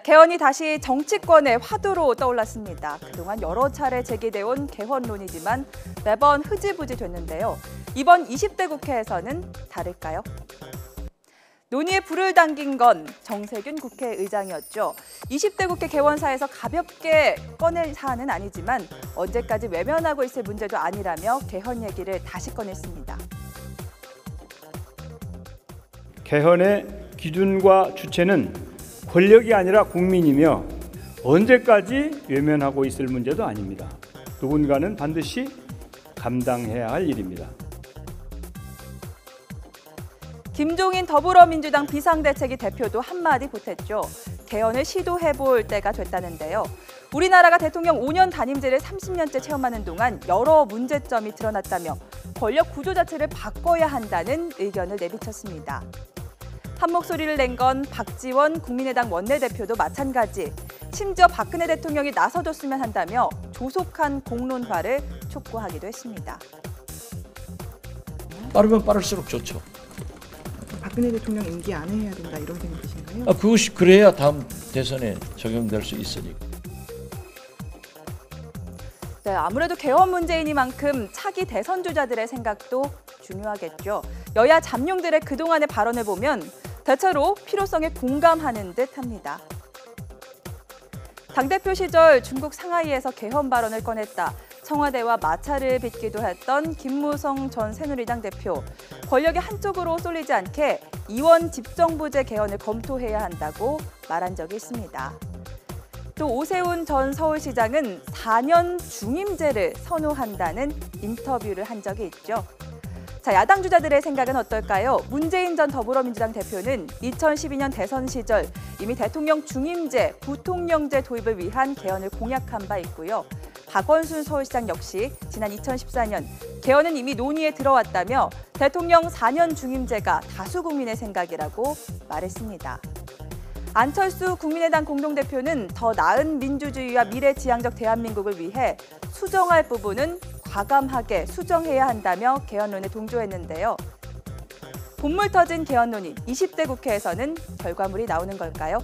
개헌이 다시 정치권의 화두로 떠올랐습니다. 그동안 여러 차례 제기돼 온 개헌론이지만 매번 흐지부지 됐는데요. 이번 20대 국회에서는 다를까요? 논의에 불을 당긴 건 정세균 국회의장이었죠. 20대 국회 개원사에서 가볍게 꺼낼 사안은 아니지만 언제까지 외면하고 있을 문제도 아니라며 개헌 얘기를 다시 꺼냈습니다. 개헌의 기준과 주체는 권력이 아니라 국민이며 언제까지 외면하고 있을 문제도 아닙니다. 누군가는 반드시 감당해야 할 일입니다. 김종인 더불어민주당 비상대책위 대표도 한마디 보탰죠. 개헌을 시도해볼 때가 됐다는데요. 우리나라가 대통령 5년 단임제를 30년째 체험하는 동안 여러 문제점이 드러났다며 권력 구조 자체를 바꿔야 한다는 의견을 내비쳤습니다. 한 목소리를 낸 건 박지원 국민의당 원내대표도 마찬가지. 심지어 박근혜 대통령이 나서줬으면 한다며 조속한 공론화를 촉구하기도 했습니다. 빠르면 빠를수록 좋죠. 박근혜 대통령 임기 안에 해야 된다 이런 생각이신가요? 그것이 그래야 다음 대선에 적용될 수 있으니까. 네, 아무래도 개헌 문제이니만큼 차기 대선 주자들의 생각도 중요하겠죠. 여야 잠룡들의 그동안의 발언을 보면 대체로 필요성에 공감하는 듯합니다. 당대표 시절 중국 상하이에서 개헌 발언을 꺼냈다. 청와대와 마찰을 빚기도 했던 김무성 전 새누리당 대표. 권력이 한쪽으로 쏠리지 않게 이원 집정부제 개헌을 검토해야 한다고 말한 적이 있습니다. 또 오세훈 전 서울시장은 4년 중임제를 선호한다는 인터뷰를 한 적이 있죠. 자, 야당 주자들의 생각은 어떨까요? 문재인 전 더불어민주당 대표는 2012년 대선 시절 이미 대통령 중임제, 부통령제 도입을 위한 개헌을 공약한 바 있고요. 박원순 서울시장 역시 지난 2014년 개헌은 이미 논의에 들어왔다며 대통령 4년 중임제가 다수 국민의 생각이라고 말했습니다. 안철수 국민의당 공동대표는 더 나은 민주주의와 미래지향적 대한민국을 위해 수정할 부분은 과감하게 수정해야 한다며 개헌론에 동조했는데요. 본물 터진 개헌 논의, 20대 국회에서는 결과물이 나오는 걸까요?